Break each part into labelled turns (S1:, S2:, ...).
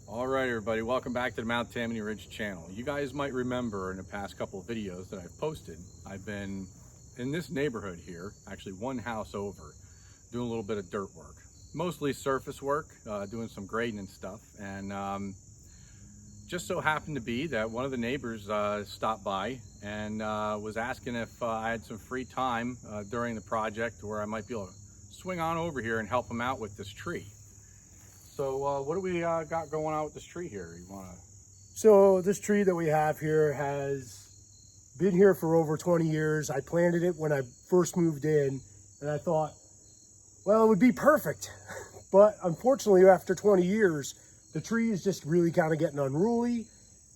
S1: All right, everybody, welcome back to the Mount Tammany Ridge channel. You guys might remember in the past couple of videos that I've posted, I've been in this neighborhood here, actually one house over, doing a little bit of dirt work. Mostly surface work, doing some grading and stuff. And just so happened to be that one of the neighbors stopped by and was asking if I had some free time during the project where I might be able to swing on over here and help him out with this tree. So what do we got going on with this tree here? You wanna?
S2: So this tree that we have here has been here for over 20 years. I planted it when I first moved in, and I thought, well, it would be perfect. But unfortunately, after 20 years, the tree is just really kind of getting unruly,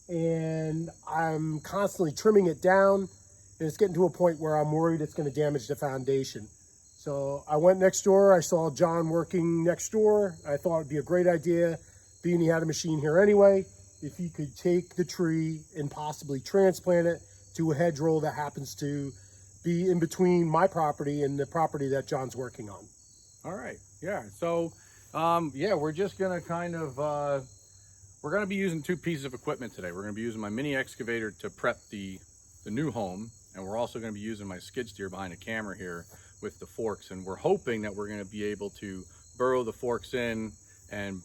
S2: and I'm constantly trimming it down, and it's getting to a point where I'm worried it's going to damage the foundation. So I went next door, I saw John working next door. I thought it'd be a great idea, being he had a machine here anyway, if he could take the tree and possibly transplant it to a hedgerow that happens to be in between my property and the property that John's working on.
S1: All right, yeah. So yeah, we're just gonna kind of, we're gonna be using two pieces of equipment today. We're gonna be using my mini excavator to prep the new home, and we're also gonna be using my skid steer behind the camera here with the forks, and we're hoping that we're going to be able to burrow the forks in and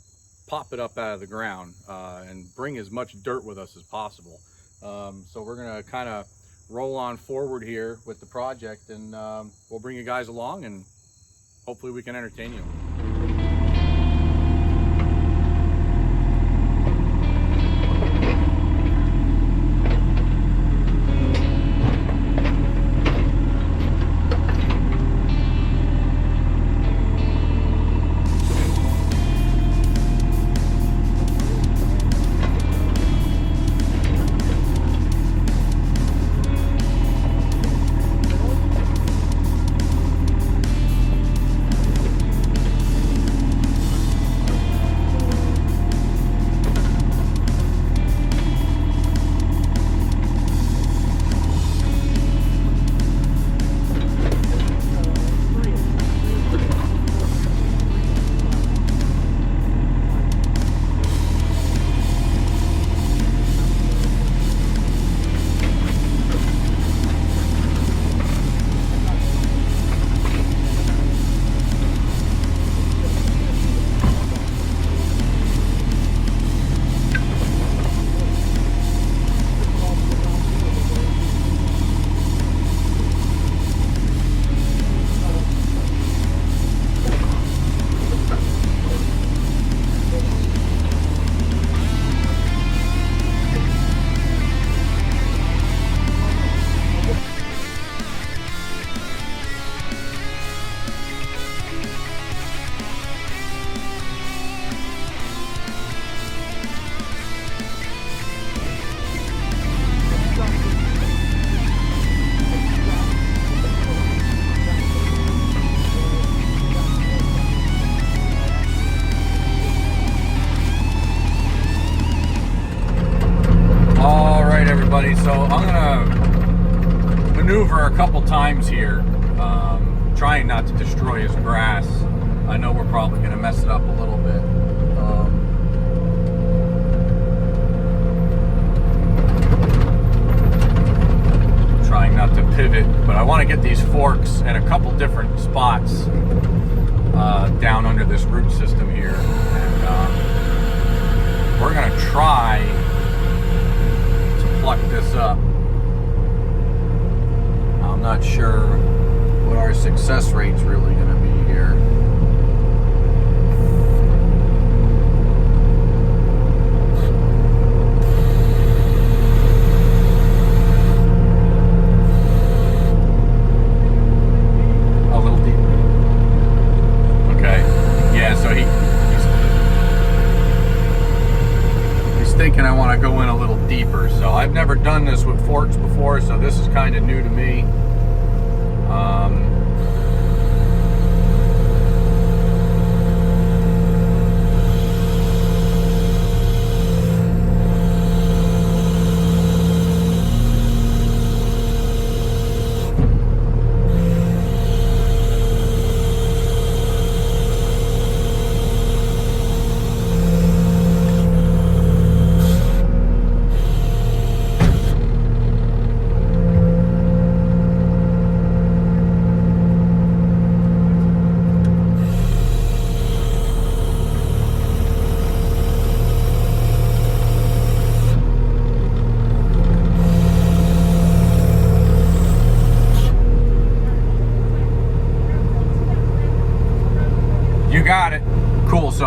S1: pop it up out of the ground and bring as much dirt with us as possible. So we're going to kind of roll on forward here with the project, and we'll bring you guys along and hopefully we can entertain you. So I'm gonna maneuver a couple times here, trying not to destroy his grass. I know we're probably gonna mess it up a little bit. Trying not to pivot, but I want to get these forks in a couple different spots down under this root system here, and we're gonna try pluck this up. I'm not sure what our success rate's really going to be here. A little deep. Okay. Yeah, so he's thinking I want to go in a little deeper. So I've never done this with forks before, so this is kind of new to me.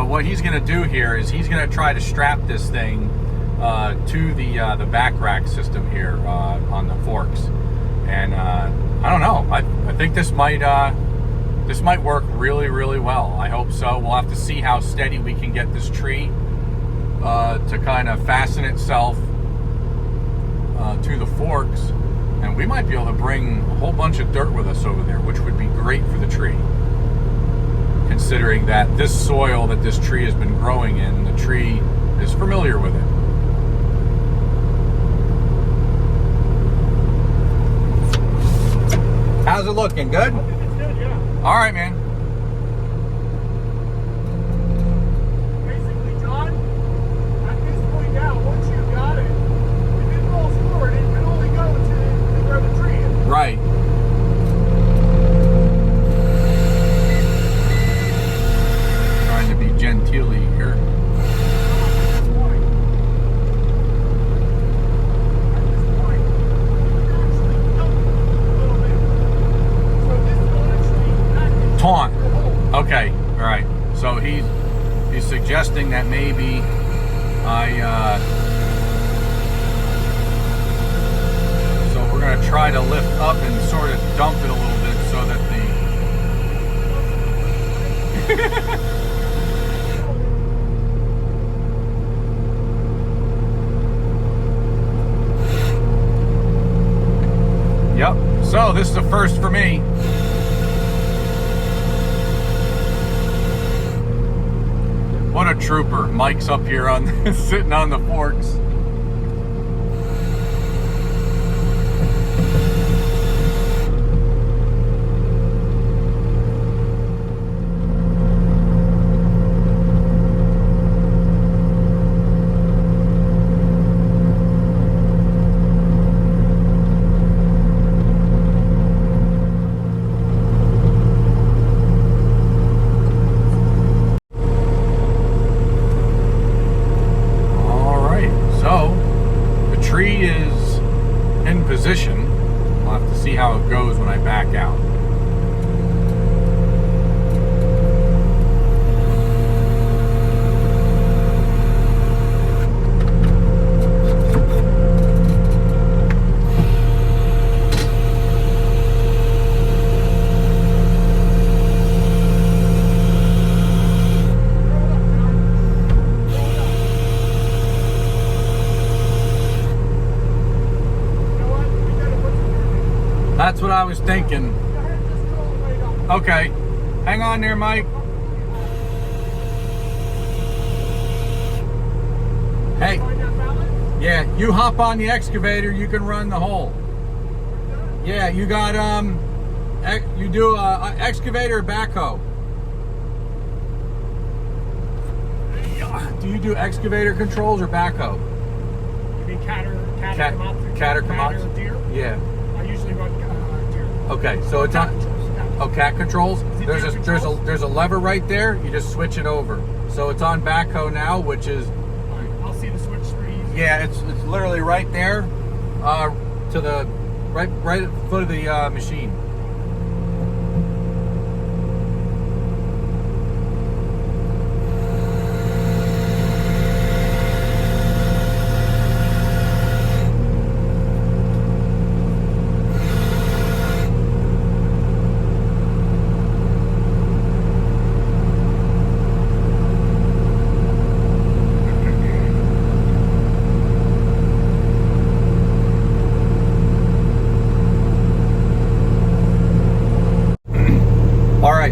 S1: what he's going to do here is he's going to try to strap this thing to the back rack system here on the forks. And I don't know. I think this might work really, really well. I hope so. We'll have to see how steady we can get this tree to kind of fasten itself to the forks. And we might be able to bring a whole bunch of dirt with us over there, which would be great for the tree. Considering that this soil that this tree has been growing in, the tree is familiar with it. How's it looking? Good?
S2: It's good, yeah.
S1: All right, man.
S2: Basically, John, at this point now, once you got it, if it rolls forward, it can only go to where the tree is.
S1: Right. Trying to be genteely here. Taunt. Okay. All right. So he's suggesting that maybe so we're gonna try to lift up and sort of dump it a little bit so that the Yep. So this is a first for me. What a trooper. Mike's up here on sitting on the forks. Position. We'll have to see how it goes when I back out. That's what I was thinking. Okay. Hang on there, Mike. Hey. Yeah, you hop on the excavator, you can run the hole. Yeah, you got, you do a excavator or backhoe? Do you do excavator controls or backhoe?
S2: You mean cat or deer?
S1: Yeah.
S2: I usually run deer.
S1: Okay, so it's on. Oh, cat controls. There's a lever right there. You just switch it over. So it's on backhoe now, which is.
S2: All right, I'll see the switch screen.
S1: Yeah, it's literally right there, to the right at the foot of the machine.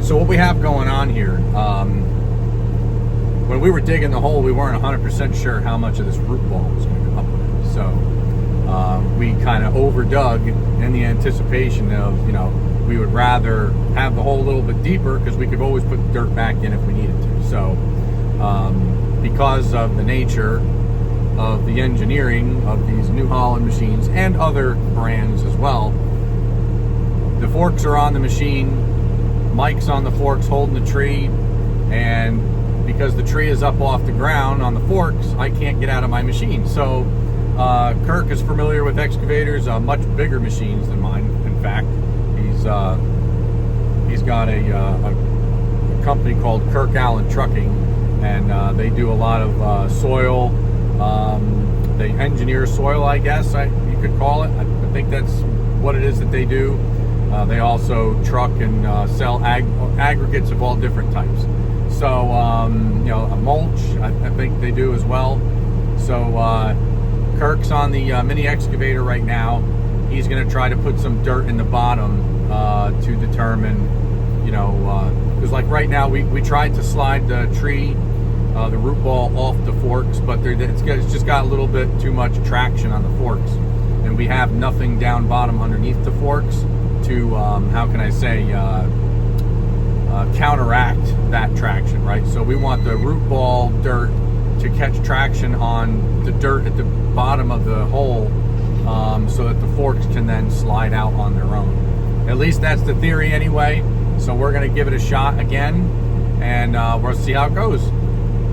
S1: So what we have going on here, when we were digging the hole, we weren't 100% sure how much of this root ball was going to come up with it. So we kind of overdug in the anticipation of, you know, we would rather have the hole a little bit deeper because we could always put dirt back in if we needed to. So because of the nature of the engineering of these New Holland machines and other brands as well, the forks are on the machine. Mike's on the forks holding the tree, and because the tree is up off the ground on the forks, I can't get out of my machine. So Kirk is familiar with excavators, much bigger machines than mine. In fact, he's got a company called Kirk Allen Trucking, and they do a lot of soil. They engineer soil, I guess you could call it. I think that's what it is that they do. They also truck and sell aggregates of all different types. So, you know, a mulch, I think they do as well. So, Kirk's on the mini excavator right now. He's going to try to put some dirt in the bottom to determine, you know, because like right now we tried to slide the tree, the root ball off the forks, but it's just got a little bit too much traction on the forks, and we have nothing down bottom underneath the forks to, how can I say, counteract that traction, right? So we want the root ball dirt to catch traction on the dirt at the bottom of the hole, so that the forks can then slide out on their own. At least that's the theory anyway. So we're going to give it a shot again, and we'll see how it goes.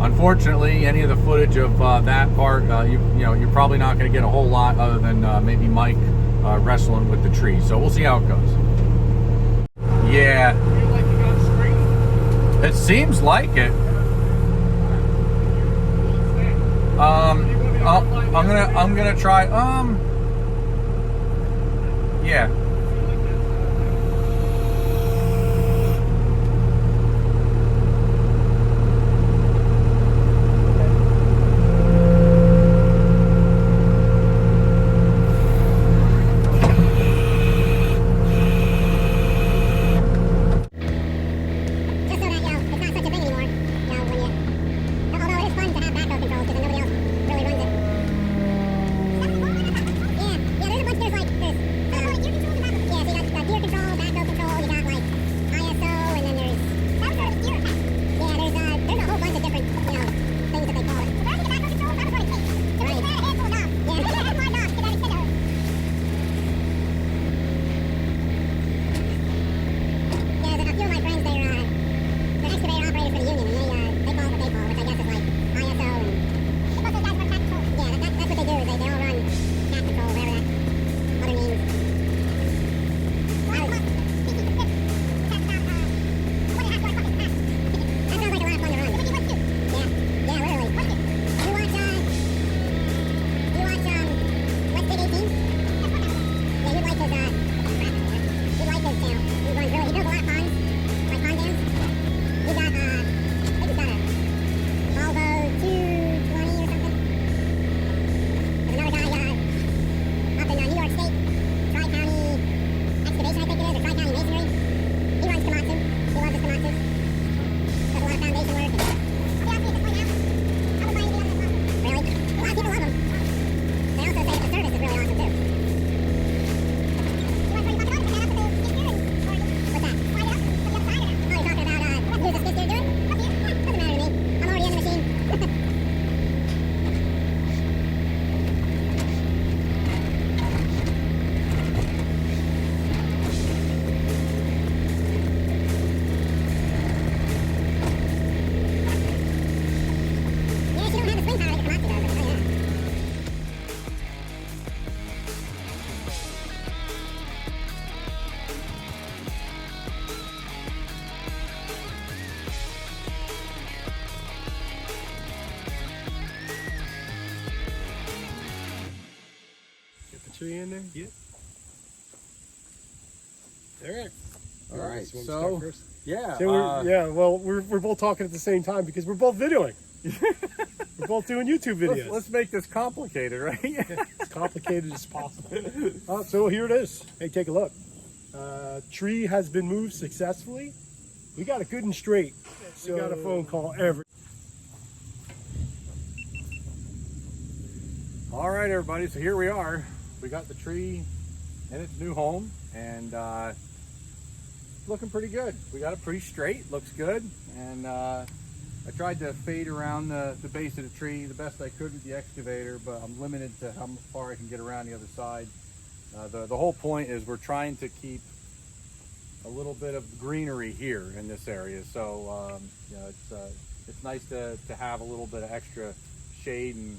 S1: Unfortunately, any of the footage of that part, you know, you're probably not going to get a whole lot other than maybe Mike wrestling with the tree. So we'll see how it goes. Yeah, it seems like it. I'm gonna try. Yeah.
S2: Tree in there?
S1: Yeah.
S2: All right.
S1: All right.
S2: So,
S1: So yeah.
S2: So well, we're both talking at the same time because we're both videoing. We're both doing YouTube videos.
S1: Let's make this complicated, right?
S2: As complicated as possible. So here it is. Hey, take a look. Tree has been moved successfully. We got it good and straight. So we got a phone call every.
S1: All right, everybody. So here we are. We got the tree in its new home, and looking pretty good. We got it pretty straight. Looks good, and I tried to fade around the base of the tree the best I could with the excavator, but I'm limited to how far I can get around the other side. The whole point is we're trying to keep a little bit of greenery here in this area, so you know, it's nice to have a little bit of extra shade, and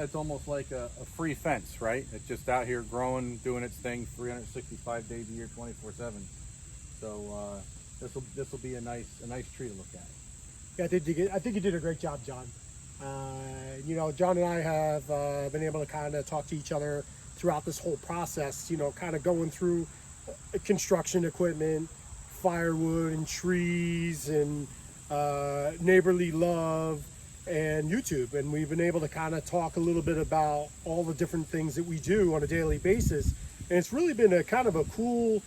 S1: it's almost like a free fence, right? It's just out here growing, doing its thing 365 days a year, 24/7. So this will be a nice tree to look at.
S2: Yeah, I think you did a great job, John. You know, John and I have been able to kind of talk to each other throughout this whole process, you know, kind of going through construction equipment, firewood and trees and neighborly love and YouTube. And we've been able to kind of talk a little bit about all the different things that we do on a daily basis. And it's really been a kind of a cool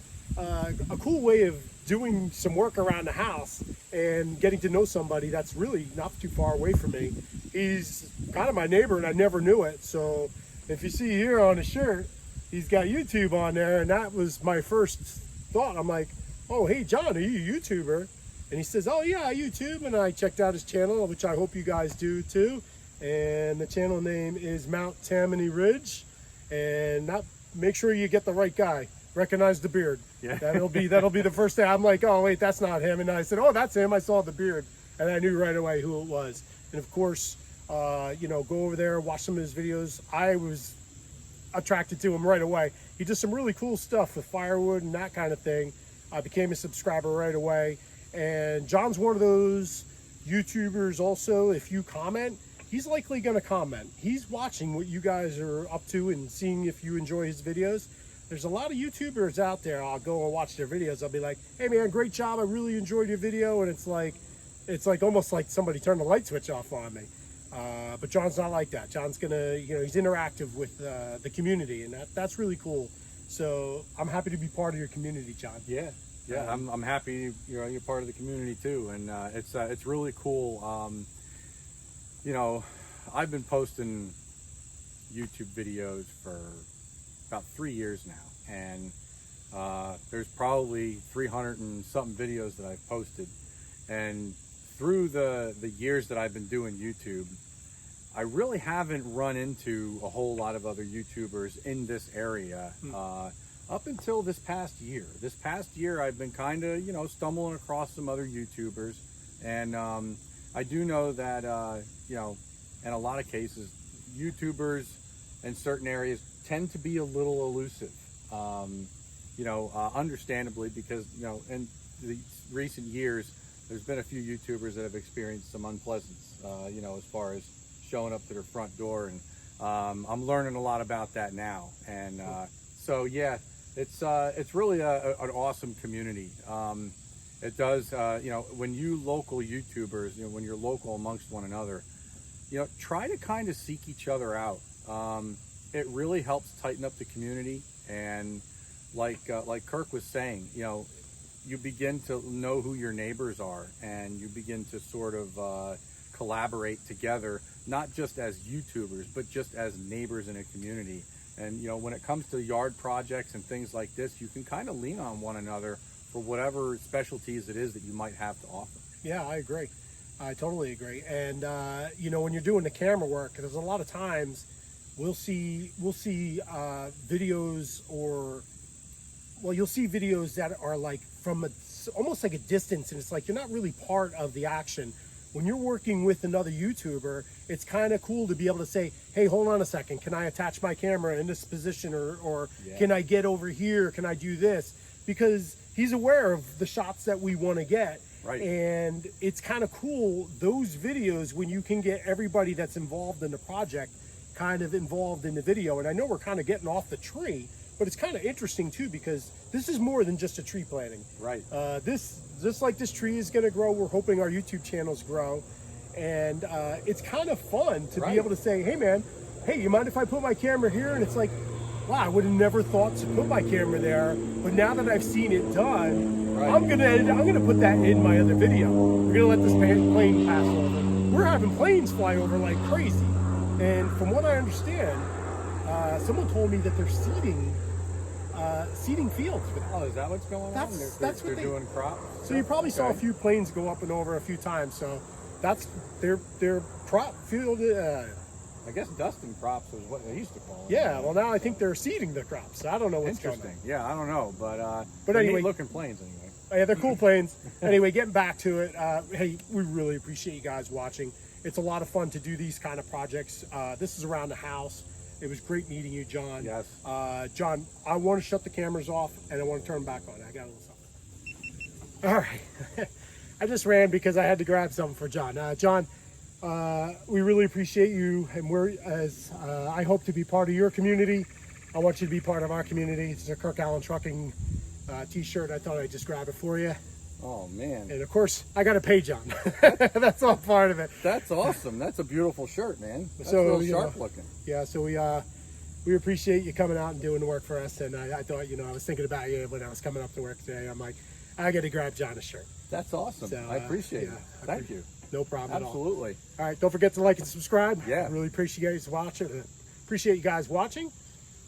S2: way of doing some work around the house and getting to know somebody that's really not too far away from me. He's kind of my neighbor and I never knew it. So if you see here on his shirt, he's got YouTube on there, and that was my first thought. I'm like, oh, hey, John, are you a YouTuber? And he says, oh, yeah, I YouTube. And I checked out his channel, which I hope you guys do too. And the channel name is Mount Tammany Ridge. And make sure you get the right guy. Recognize the beard.
S1: Yeah.
S2: That'll be the first thing. I'm like, oh, wait, that's not him. And I said, oh, that's him. I saw the beard. And I knew right away who it was. And of course, you know, go over there, watch some of his videos. I was attracted to him right away. He does some really cool stuff with firewood and that kind of thing. I became a subscriber right away. And John's one of those YouTubers also, if you comment, he's likely going to comment. He's watching what you guys are up to and seeing if you enjoy his videos. There's a lot of YouTubers out there. I'll go and watch their videos. I'll be like, hey man, great job. I really enjoyed your video. And it's like almost like somebody turned the light switch off on me. But John's not like that. John's gonna, you know, he's interactive with the community, and that's really cool. So I'm happy to be part of your community, John.
S1: Yeah, yeah. I'm happy you're part of the community too, and it's really cool. You know, I've been posting YouTube videos for about 3 years now, and there's probably 300 and something videos that I've posted, and through the years that I've been doing YouTube, I really haven't run into a whole lot of other YouTubers in this area up until this past year. This past year, I've been kind of, you know, stumbling across some other YouTubers, and I do know that, you know, in a lot of cases, YouTubers in certain areas tend to be a little elusive, you know, understandably, because, you know, in the recent years, there's been a few YouTubers that have experienced some unpleasance, you know, as far as showing up to their front door, and I'm learning a lot about that now. And so yeah, it's really an awesome community. It does, you know, when you local YouTubers, you know, when you're local amongst one another, you know, try to kind of seek each other out. It really helps tighten up the community, and like Kirk was saying, you know, you begin to know who your neighbors are, and you begin to sort of collaborate together, not just as YouTubers, but just as neighbors in a community. And, you know, when it comes to yard projects and things like this, you can kind of lean on one another for whatever specialties it is that you might have to offer.
S2: Yeah, I agree. I totally agree. And, you know, when you're doing the camera work, there's a lot of times we'll see videos, or, well, you'll see videos that are like from almost like a distance, and it's like you're not really part of the action. When you're working with another YouTuber, it's kind of cool to be able to say, hey, hold on a second, can I attach my camera in this position, or yeah, can I get over here, can I do this? Because he's aware of the shots that we want to get.
S1: Right.
S2: And it's kind of cool, those videos, when you can get everybody that's involved in the project kind of involved in the video. And I know we're kind of getting off the tree, but it's kind of interesting too, because this is more than just a tree planting.
S1: Right.
S2: Just like this tree is going to grow, we're hoping our YouTube channels grow. And it's kind of fun to be able to say, hey man, hey, you mind if I put my camera here? And it's like, wow, I would have never thought to put my camera there. But now that I've seen it done, I'm gonna put that in my other video. We're gonna let this plane pass over. We're having planes fly over like crazy. And from what I understand, someone told me that they're seeding fields.
S1: Oh, is that what's going on?
S2: That's what
S1: they're doing crops.
S2: So you probably saw a few planes go up and over a few times. So that's their crop field.
S1: I guess dusting crops was what they used to call it.
S2: Yeah, well now I think they're seeding the crops. I don't know what's going on.
S1: Interesting. Yeah, I don't know, but
S2: anyway,
S1: looking planes anyway.
S2: Yeah, they're cool planes. Anyway, getting back to it, hey, we really appreciate you guys watching. It's a lot of fun to do these kind of projects. This is around the house. It was great meeting you, John.
S1: Yes.
S2: John, I want to shut the cameras off and I want to turn them back on. I got a little something. All right. I just ran because I had to grab something for John. John, we really appreciate you, and I hope to be part of your community. I want you to be part of our community. It's a Kirk Allen Trucking t-shirt. I thought I'd just grab it for you.
S1: Oh man.
S2: And of course, I got to pay John. That's all part of it.
S1: That's awesome. That's a beautiful shirt, man. That's
S2: So,
S1: real
S2: you
S1: sharp
S2: know,
S1: looking.
S2: Yeah, so we appreciate you coming out and doing the work for us. And I thought, I was thinking about you when I was coming up to work today. I'm like, I got to grab John a shirt.
S1: That's awesome.
S2: So,
S1: I appreciate it. Thank you.
S2: No problem at all.
S1: Absolutely.
S2: All right, don't forget to like and subscribe.
S1: Yeah.
S2: I really appreciate you guys watching. Appreciate you guys watching.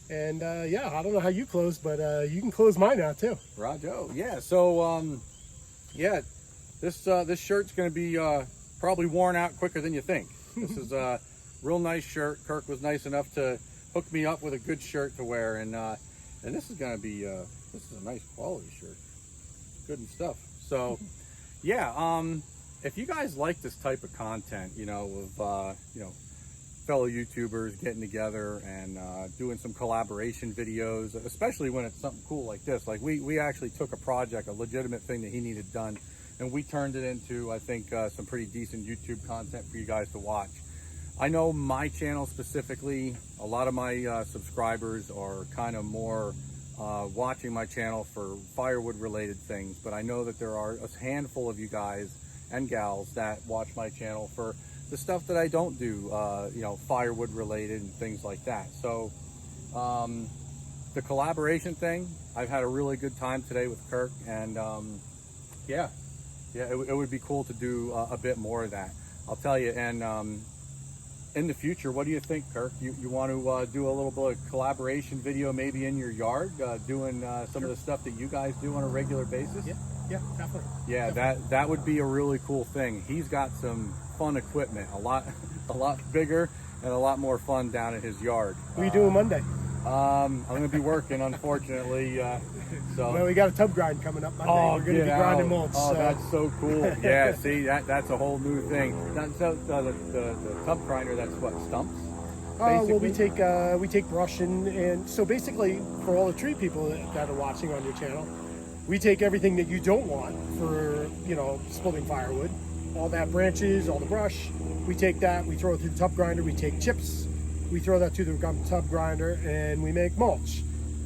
S2: And yeah, I don't know how you close, but you can close mine out too.
S1: Rajo. Yeah. So yeah, this shirt's going to be probably worn out quicker than you think. This is a real nice shirt. Kirk was nice enough to hook me up with a good shirt to wear, and this is going to be this is a nice quality shirt. Good and stuff. So yeah, if you guys like this type of content, of fellow YouTubers getting together and doing some collaboration videos, especially when it's something cool like this. Like we actually took a project, a legitimate thing that he needed done, and we turned it into, I think, some pretty decent YouTube content for you guys to watch. I know my channel specifically, a lot of my subscribers are kind of more watching my channel for firewood related things, but I know that there are a handful of you guys and gals that watch my channel for the stuff that I don't do, firewood related and things like that. So the collaboration thing, I've had a really good time today with Kirk, and yeah, it would be cool to do a bit more of that. I'll tell you. And in the future, what do you think, Kirk? You want to do a little bit of collaboration video maybe in your yard, doing some of the stuff that you guys do on a regular basis?
S2: Yeah, definitely.
S1: Yeah,
S2: definitely.
S1: that would be a really cool thing. He's got some fun equipment, a lot bigger and a lot more fun down in his yard.
S2: What are you doing Monday?
S1: I'm going to be working, unfortunately. So
S2: well, we got a tub grind coming up Monday.
S1: Oh,
S2: we're going to be grinding mulch.
S1: Oh,
S2: so.
S1: that's so cool. Yeah, see, that's a whole new thing. That's the tub grinder, that's what, stumps?
S2: Well, we take brush and so basically for all the tree people that are watching on your channel, we take everything that you don't want for, splitting firewood, all that branches, all the brush, we take that, we throw it through the tub grinder, we take chips, we throw that through the tub grinder, and we make mulch.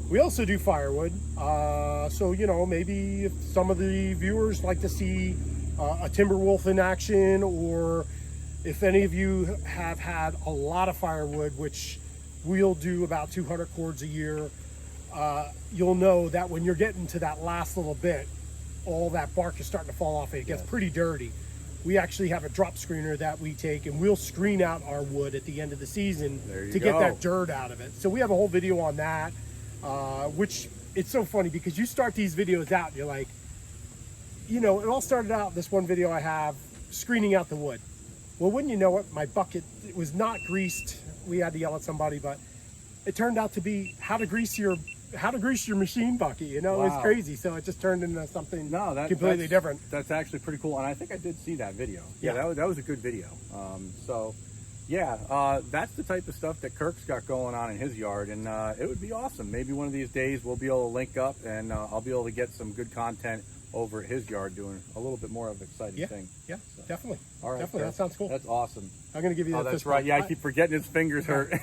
S2: We also do firewood, so, maybe if some of the viewers like to see a timber wolf in action, or if any of you have had a lot of firewood, which we'll do about 200 cords a year, you'll know that when you're getting to that last little bit, all that bark is starting to fall off and it gets pretty dirty. We actually have a drop screener that we take, and we'll screen out our wood at the end of the season to get that dirt out of it. So we have a whole video on that, which it's so funny because you start these videos out and you're like, it all started out, this one video I have, screening out the wood. Well, wouldn't you know it, my bucket, it was not greased. We had to yell at somebody, but it turned out to be how to grease your machine bucket. Wow. It was crazy. So it just turned into something completely different.
S1: That's actually pretty cool, and I think I did see that video.
S2: Yeah,
S1: that was a good video. So yeah, that's the type of stuff that Kirk's got going on in his yard, and it would be awesome. Maybe one of these days we'll be able to link up, and I'll be able to get some good content over at his yard doing a little bit more of an exciting thing.
S2: Yeah, so. Definitely.
S1: All right,
S2: definitely. That sounds cool.
S1: That's awesome.
S2: I'm going to give you that.
S1: Oh, that's right. Yeah, I keep forgetting his fingers hurt.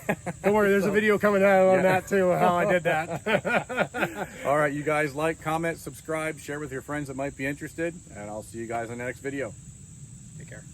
S2: Don't worry, there's a video coming out on that too, how I did that.
S1: All right, you guys like, comment, subscribe, share with your friends that might be interested, and I'll see you guys in the next video.
S2: Take care.